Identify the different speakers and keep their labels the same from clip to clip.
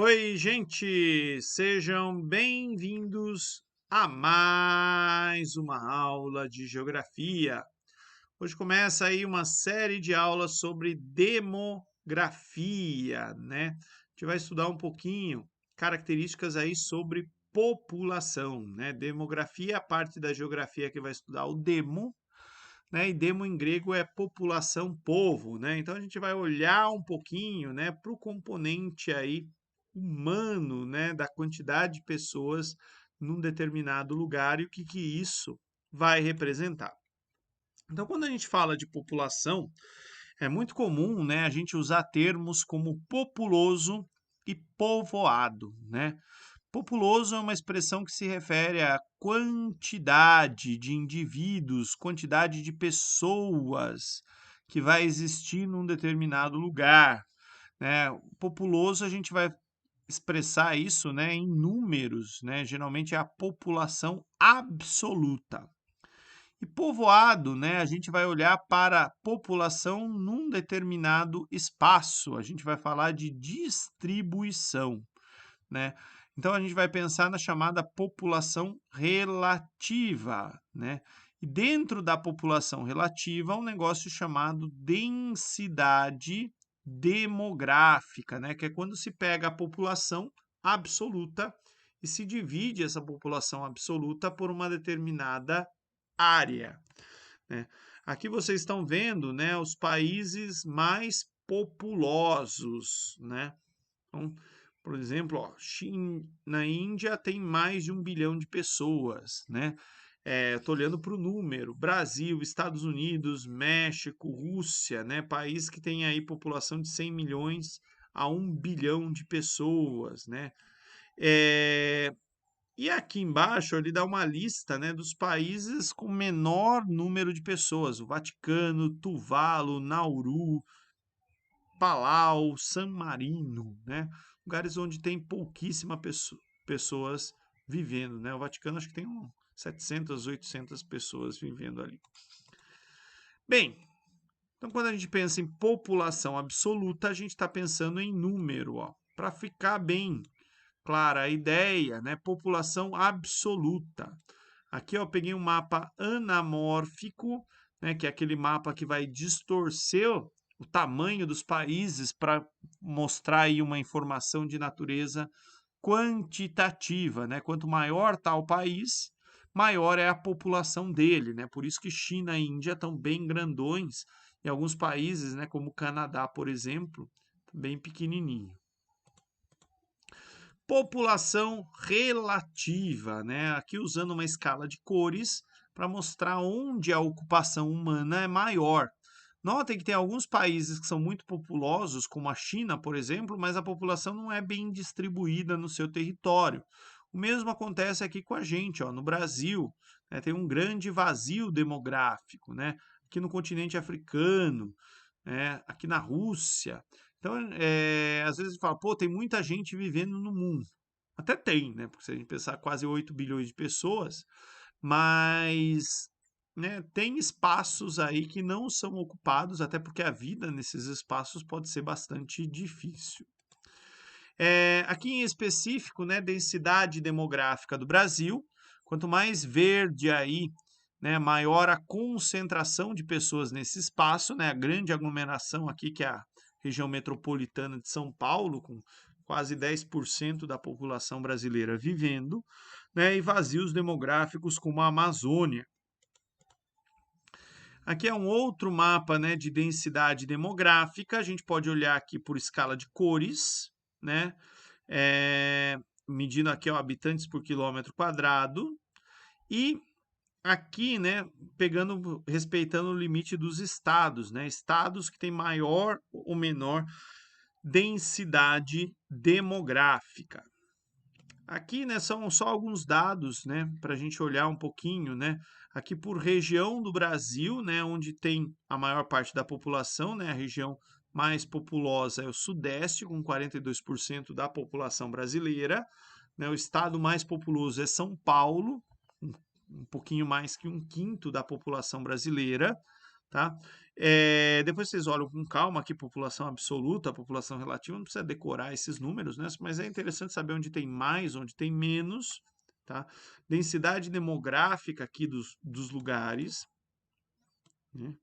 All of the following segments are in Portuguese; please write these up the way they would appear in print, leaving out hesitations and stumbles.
Speaker 1: Oi, gente! Sejam bem-vindos a mais uma aula de geografia. Hoje começa aí uma série de aulas sobre demografia, né? A gente vai estudar um pouquinho características aí sobre população, né? Demografia é a parte da geografia que vai estudar o demo, né? E demo em grego é população, povo, né? Então a gente vai olhar um pouquinho, né, para o componente aí humano, né, da quantidade de pessoas num determinado lugar e o que que isso vai representar. Então, quando a gente fala de população, é muito comum, né, a gente usar termos como populoso e povoado, né? Populoso é uma expressão que se refere à quantidade de indivíduos, quantidade de pessoas que vai existir num determinado lugar, né? Populoso a gente vai expressar isso, né, em números, né? Geralmente é a população absoluta. E povoado, né, a gente vai olhar para a população num determinado espaço. A gente vai falar de distribuição, né? Então a gente vai pensar na chamada população relativa, né? E dentro da população relativa, um negócio chamado densidade demográfica, né? Que é quando se pega a população absoluta e se divide essa população absoluta por uma determinada área, né? Aqui vocês estão vendo, né, os países mais populosos, né? Então, por exemplo, ó, na Índia tem mais de 1 bilhão de pessoas, né? Estou olhando para o número: Brasil, Estados Unidos, México, Rússia, né? País que tem aí população de 100 milhões a 1 bilhão de pessoas, né? É, e aqui embaixo ele dá uma lista, né, dos países com menor número de pessoas: o Vaticano, Tuvalu, Nauru, Palau, San Marino, né? Lugares onde tem pouquíssima pessoas vivendo, né? O Vaticano acho que tem 700, 800 pessoas vivendo ali. Bem, então quando a gente pensa em população absoluta, a gente está pensando em número, ó. Para ficar bem clara a ideia, né? População absoluta. Aqui eu peguei um mapa anamórfico, né, que é aquele mapa que vai distorcer o tamanho dos países para mostrar aí uma informação de natureza quantitativa, né? Quanto maior está o país, maior é a população dele, né? Por isso que China e Índia estão bem grandões, e alguns países, né, como o Canadá, por exemplo, bem pequenininho. População relativa, né? Aqui usando uma escala de cores para mostrar onde a ocupação humana é maior. Notem que tem alguns países que são muito populosos, como a China, por exemplo, mas a população não é bem distribuída no seu território. O mesmo acontece aqui com a gente, ó, no Brasil, né, tem um grande vazio demográfico, né? Aqui no continente africano, né, aqui na Rússia. Então, às vezes fala, pô, tem muita gente vivendo no mundo. Até tem, né? Porque se a gente pensar quase 8 bilhões de pessoas, mas, né, tem espaços aí que não são ocupados, até porque a vida nesses espaços pode ser bastante difícil. Aqui em específico, né, densidade demográfica do Brasil, quanto mais verde aí, né, maior a concentração de pessoas nesse espaço, né, a grande aglomeração aqui, que é a região metropolitana de São Paulo, com quase 10% da população brasileira vivendo, né, e vazios demográficos como a Amazônia. Aqui é um outro mapa, né, de densidade demográfica. A gente pode olhar aqui por escala de cores, né, medindo aqui ó, habitantes por quilômetro quadrado. E aqui, né, pegando, respeitando o limite dos estados, né, estados que têm maior ou menor densidade demográfica. Aqui, né, são só alguns dados, né, para a gente olhar um pouquinho, né, aqui por região do Brasil, né, onde tem a maior parte da população, né, a região mais populosa é o Sudeste, com 42% da população brasileira, né, o estado mais populoso é São Paulo, um pouquinho mais que 1/5 da população brasileira, tá? Depois vocês olham com calma aqui, população absoluta, população relativa, não precisa decorar esses números, né? Mas é interessante saber onde tem mais, onde tem menos, tá? Densidade demográfica aqui dos lugares, né?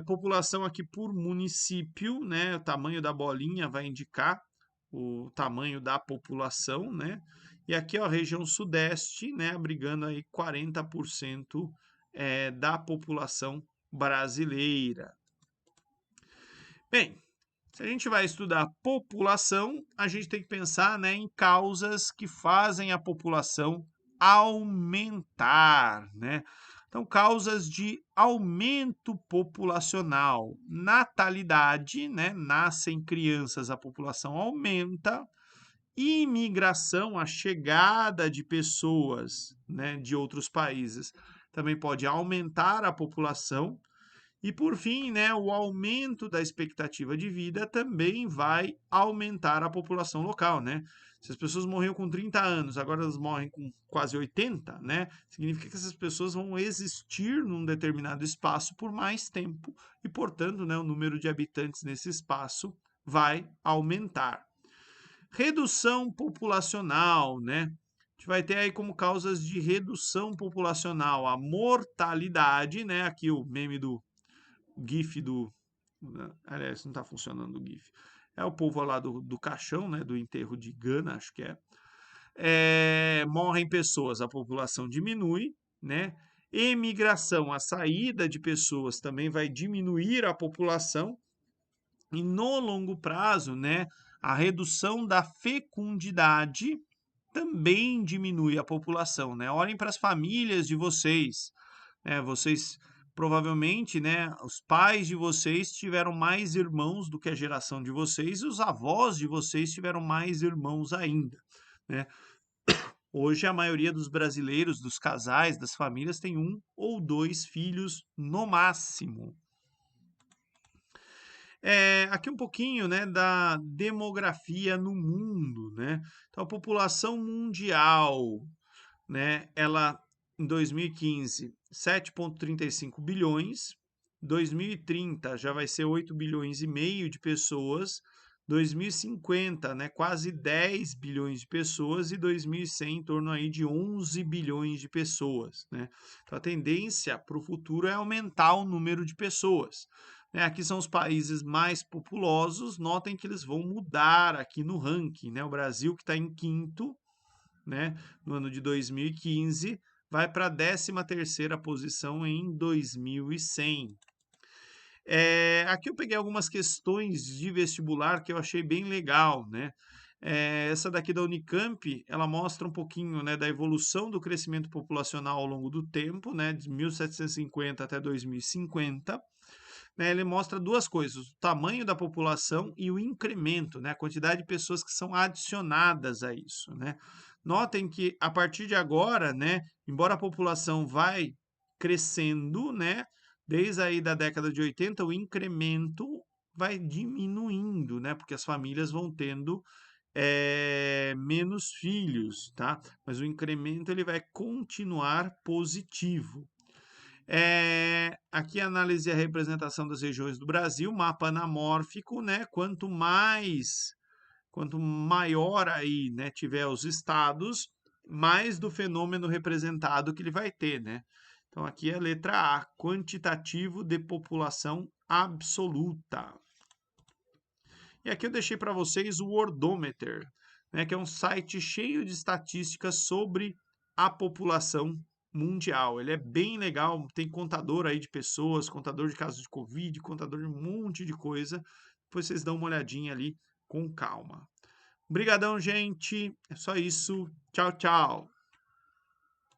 Speaker 1: População aqui por município, né? O tamanho da bolinha vai indicar o tamanho da população, né? E aqui, ó, a região sudeste, né? Abrigando aí 40% da população brasileira. Bem, se a gente vai estudar população, a gente tem que pensar, né, em causas que fazem a população aumentar, né? Então, causas de aumento populacional, natalidade, né? Nascem crianças, a população aumenta, imigração, a chegada de pessoas, né, de outros países, também pode aumentar a população. E por fim, né, o aumento da expectativa de vida também vai aumentar a população local, né? Se as pessoas morriam com 30 anos, agora elas morrem com quase 80, né? Significa que essas pessoas vão existir num determinado espaço por mais tempo e, portanto, né, o número de habitantes nesse espaço vai aumentar. Redução populacional, né? A gente vai ter aí como causas de redução populacional a mortalidade, né? Aqui o meme do GIF do. Aliás, não está funcionando o GIF. É o povo lá do caixão, né? Do enterro de Gana, acho que é. Morrem pessoas, a população diminui, né? Emigração, a saída de pessoas também vai diminuir a população. E no longo prazo, né? A redução da fecundidade também diminui a população, né? Olhem para as famílias de vocês, né? Vocês provavelmente, né, os pais de vocês tiveram mais irmãos do que a geração de vocês e os avós de vocês tiveram mais irmãos ainda, né? Hoje a maioria dos brasileiros, dos casais, das famílias tem um ou dois filhos no máximo. Aqui um pouquinho, né, da demografia no mundo, né? Então a população mundial, né, ela em 2015, 7,35 bilhões, 2030 já vai ser 8 bilhões e meio de pessoas, 2050, né, quase 10 bilhões de pessoas e 2100 em torno aí de 11 bilhões de pessoas, né? Então a tendência para o futuro é aumentar o número de pessoas. Né? Aqui são os países mais populosos, notem que eles vão mudar aqui no ranking, né? O Brasil que está em quinto, né, no ano de 2015, vai para a 13ª posição em 2100. Aqui eu peguei algumas questões de vestibular que eu achei bem legal, né? Essa daqui da Unicamp, ela mostra um pouquinho, né, da evolução do crescimento populacional ao longo do tempo, né, de 1750 até 2050. Né, ele mostra duas coisas, o tamanho da população e o incremento, né, a quantidade de pessoas que são adicionadas a isso, né. Notem que a partir de agora, né, embora a população vai crescendo, né, desde aí da década de 80, o incremento vai diminuindo, né, porque as famílias vão tendo menos filhos, tá? Mas o incremento ele vai continuar positivo. Aqui análise e a representação das regiões do Brasil, mapa anamórfico, né? Quanto maior aí, né, tiver os estados, mais do fenômeno representado que ele vai ter, né? Então aqui é a letra A, quantitativo de população absoluta. E aqui eu deixei para vocês o Worldometer, né, que é um site cheio de estatísticas sobre a população mundial. Ele é bem legal, tem contador aí de pessoas, contador de casos de Covid, contador de um monte de coisa. Depois vocês dão uma olhadinha ali com calma. Obrigadão, gente. É só isso. Tchau, tchau.